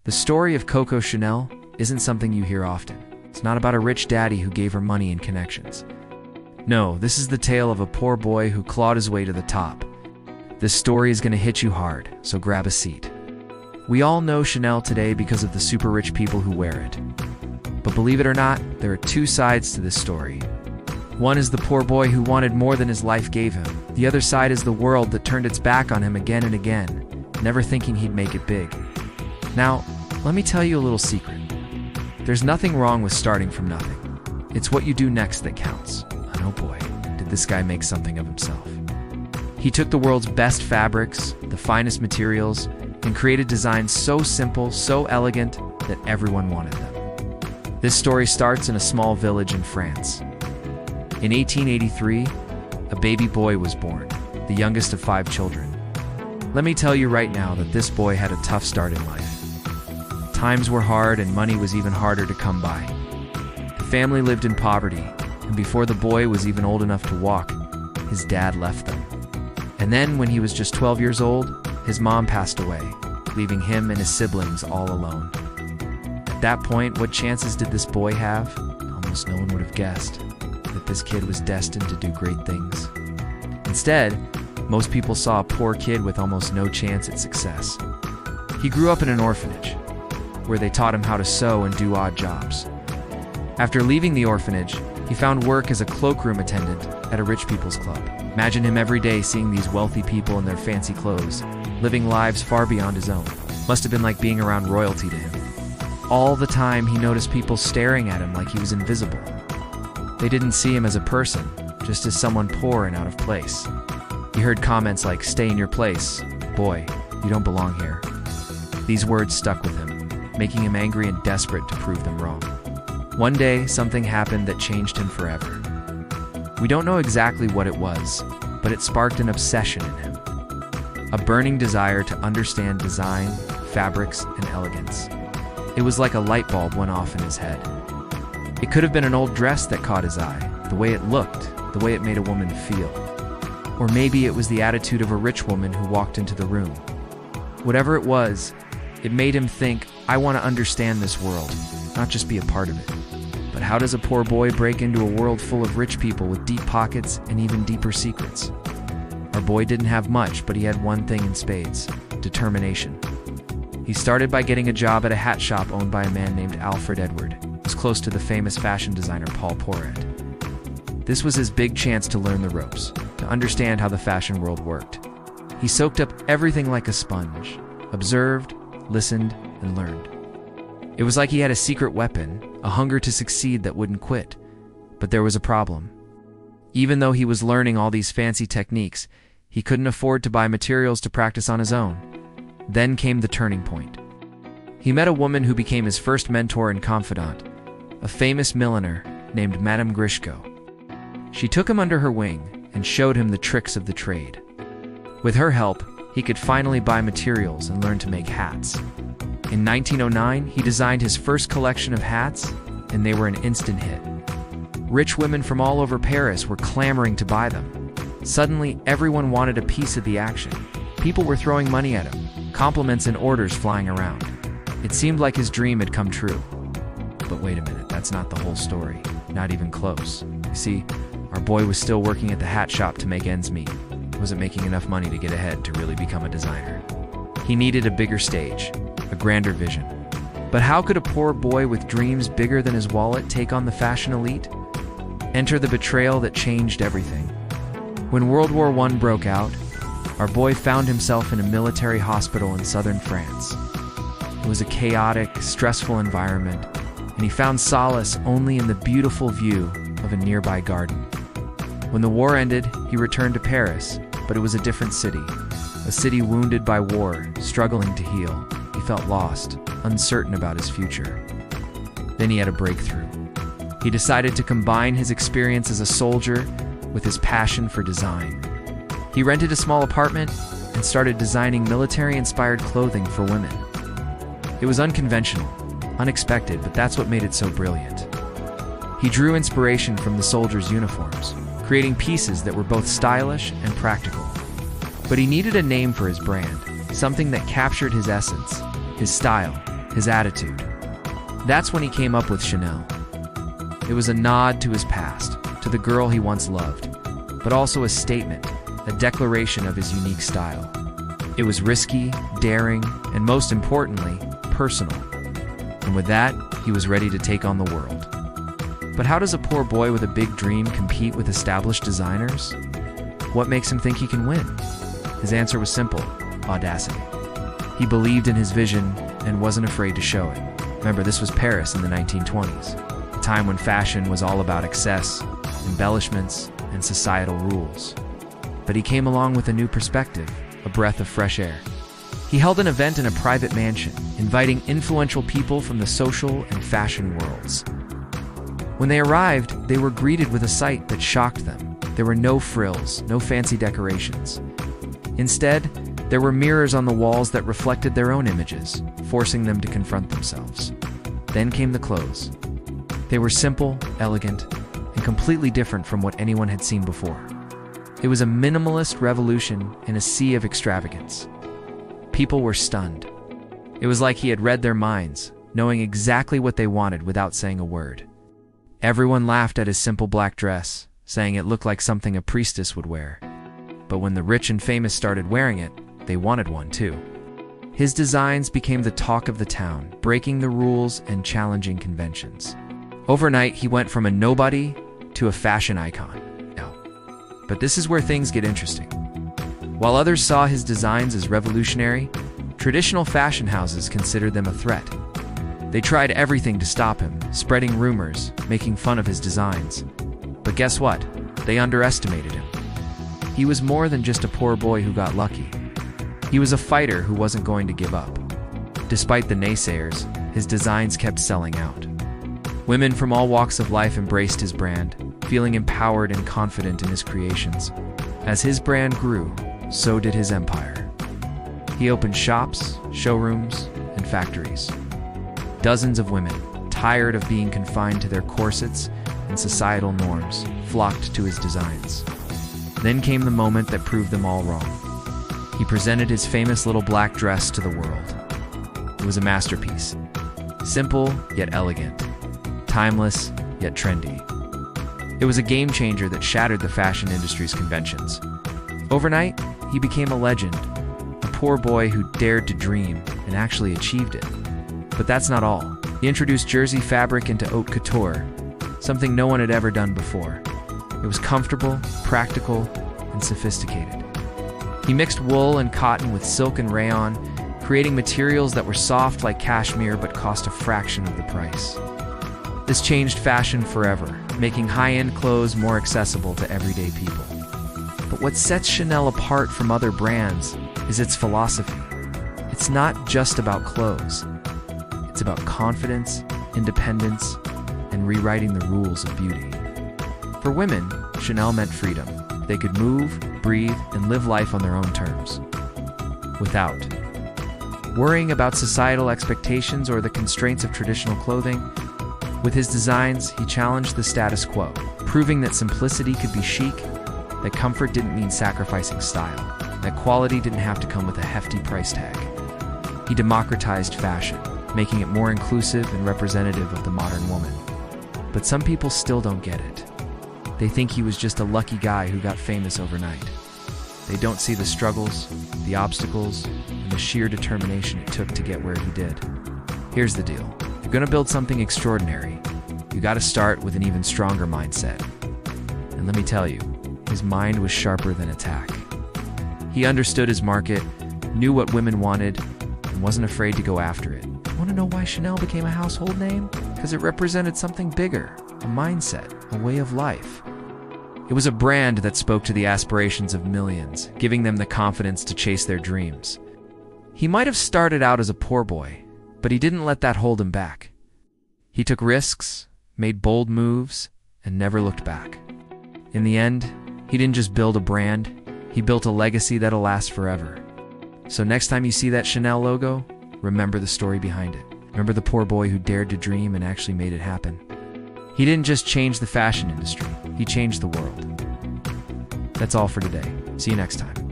The story of Coco Chanel isn't something you hear often. It's not about a rich daddy who gave her money and connections. No, this is the tale of a poor boy who clawed his way to the top. This story is going to hit you hard, so grab a seat. We all know Chanel today because of the super rich people who wear it. But believe it or not, there are two sides to this story. One is the poor boy who wanted more than his life gave him. The other side is the world that turned its back on him again and again, never thinking he'd make it big. Now, let me tell you a little secret. There's nothing wrong with starting from nothing. It's what you do next that counts. And oh boy, did this guy make something of himself. He took the world's best fabrics, the finest materials, and created designs so simple, so elegant, that everyone wanted them. This story starts in a small village in France. In 1883, a baby boy was born, the youngest of 5 children. Let me tell you right now that this boy had a tough start in life. Times were hard and money was even harder to come by. The family lived in poverty, and before the boy was even old enough to walk, his dad left them. And then, when he was just 12 years old, his mom passed away, leaving him and his siblings all alone. At that point, what chances did this boy have? Almost no one would have guessed that this kid was destined to do great things. Instead, most people saw a poor kid with almost no chance at success. He grew up in an orphanage, where they taught him how to sew and do odd jobs. After leaving the orphanage, he found work as a cloakroom attendant at a rich people's club. Imagine him every day seeing these wealthy people in their fancy clothes, living lives far beyond his own. Must have been like being around royalty to him. All the time he noticed people staring at him like he was invisible. They didn't see him as a person, just as someone poor and out of place. He heard comments like, "Stay in your place. Boy, you don't belong here." These words stuck with him, making him angry and desperate to prove them wrong. One day, something happened that changed him forever. We don't know exactly what it was, but it sparked an obsession in him. A burning desire to understand design, fabrics, and elegance. It was like a light bulb went off in his head. It could have been an old dress that caught his eye, the way it looked, the way it made a woman feel. Or maybe it was the attitude of a rich woman who walked into the room. Whatever it was, it made him think, I want to understand this world, not just be a part of it. But how does a poor boy break into a world full of rich people with deep pockets and even deeper secrets? Our boy didn't have much, but he had one thing in spades: determination. He started by getting a job at a hat shop owned by a man named Alfred Edward. It was close to the famous fashion designer Paul Poiret. This was his big chance to learn the ropes, to understand how the fashion world worked. He soaked up everything like a sponge, observed, listened, and learned. It was like he had a secret weapon, a hunger to succeed that wouldn't quit. But there was a problem. Even though he was learning all these fancy techniques, he couldn't afford to buy materials to practice on his own. Then came the turning point. He met a woman who became his first mentor and confidant, a famous milliner named Madame Grishko. She took him under her wing and showed him the tricks of the trade. With her help, he could finally buy materials and learn to make hats. In 1909, he designed his first collection of hats, and they were an instant hit. Rich women from all over Paris were clamoring to buy them. Suddenly, everyone wanted a piece of the action. People were throwing money at him, compliments and orders flying around. It seemed like his dream had come true. But wait a minute, that's not the whole story. Not even close. You see, our boy was still working at the hat shop to make ends meet. He wasn't making enough money to get ahead to really become a designer. He needed a bigger stage, a grander vision. But how could a poor boy with dreams bigger than his wallet take on the fashion elite? Enter the betrayal that changed everything. When World War I broke out, our boy found himself in a military hospital in southern France. It was a chaotic, stressful environment, and he found solace only in the beautiful view of a nearby garden. When the war ended, he returned to Paris, but it was a different city. A city wounded by war, struggling to heal. He felt lost, uncertain about his future. Then he had a breakthrough. He decided to combine his experience as a soldier with his passion for design. He rented a small apartment and started designing military-inspired clothing for women. It was unconventional, unexpected, but that's what made it so brilliant. He drew inspiration from the soldiers' uniforms, creating pieces that were both stylish and practical. But he needed a name for his brand, something that captured his essence, his style, his attitude. That's when he came up with Chanel. It was a nod to his past, to the girl he once loved, but also a statement, a declaration of his unique style. It was risky, daring, and most importantly, personal. And with that, he was ready to take on the world. But how does a poor boy with a big dream compete with established designers? What makes him think he can win? His answer was simple: audacity. He believed in his vision and wasn't afraid to show it. Remember, this was Paris in the 1920s, a time when fashion was all about excess, embellishments, and societal rules. But he came along with a new perspective, a breath of fresh air. He held an event in a private mansion, inviting influential people from the social and fashion worlds. When they arrived, they were greeted with a sight that shocked them. There were no frills, no fancy decorations. Instead, there were mirrors on the walls that reflected their own images, forcing them to confront themselves. Then came the clothes. They were simple, elegant, and completely different from what anyone had seen before. It was a minimalist revolution in a sea of extravagance. People were stunned. It was like he had read their minds, knowing exactly what they wanted without saying a word. Everyone laughed at his simple black dress, saying it looked like something a priestess would wear. But when the rich and famous started wearing it, they wanted one too. His designs became the talk of the town, breaking the rules and challenging conventions. Overnight, he went from a nobody to a fashion icon. But this is where things get interesting. While others saw his designs as revolutionary, traditional fashion houses considered them a threat. They tried everything to stop him, spreading rumors, making fun of his designs. But guess what? They underestimated him. He was more than just a poor boy who got lucky. He was a fighter who wasn't going to give up. Despite the naysayers, his designs kept selling out. Women from all walks of life embraced his brand, feeling empowered and confident in his creations. As his brand grew, so did his empire. He opened shops, showrooms, and factories. Dozens of women, tired of being confined to their corsets and societal norms, flocked to his designs. Then came the moment that proved them all wrong. He presented his famous little black dress to the world. It was a masterpiece. Simple, yet elegant. Timeless, yet trendy. It was a game changer that shattered the fashion industry's conventions. Overnight, he became a legend, a poor boy who dared to dream and actually achieved it. But that's not all. He introduced jersey fabric into haute couture, something no one had ever done before. It was comfortable, practical, and sophisticated. He mixed wool and cotton with silk and rayon, creating materials that were soft like cashmere but cost a fraction of the price. This changed fashion forever, making high-end clothes more accessible to everyday people. But what sets Chanel apart from other brands is its philosophy. It's not just about clothes. It's about confidence, independence, and rewriting the rules of beauty. For women, Chanel meant freedom. They could move, breathe, and live life on their own terms, without worrying about societal expectations or the constraints of traditional clothing. With his designs, he challenged the status quo, proving that simplicity could be chic, that comfort didn't mean sacrificing style, that quality didn't have to come with a hefty price tag. He democratized fashion, making it more inclusive and representative of the modern woman. But some people still don't get it. They think he was just a lucky guy who got famous overnight. They don't see the struggles, the obstacles, and the sheer determination it took to get where he did. Here's the deal. If you're going to build something extraordinary, you got to start with an even stronger mindset. And let me tell you, his mind was sharper than a tack. He understood his market, knew what women wanted, and wasn't afraid to go after it. Want to know why Chanel became a household name? Because it represented something bigger, a mindset, a way of life. It was a brand that spoke to the aspirations of millions, giving them the confidence to chase their dreams. He might have started out as a poor boy, but he didn't let that hold him back. He took risks, made bold moves, and never looked back. In the end, he didn't just build a brand, he built a legacy that'll last forever. So next time you see that Chanel logo, remember the story behind it. Remember the poor boy who dared to dream and actually made it happen. He didn't just change the fashion industry, he changed the world. That's all for today. See you next time.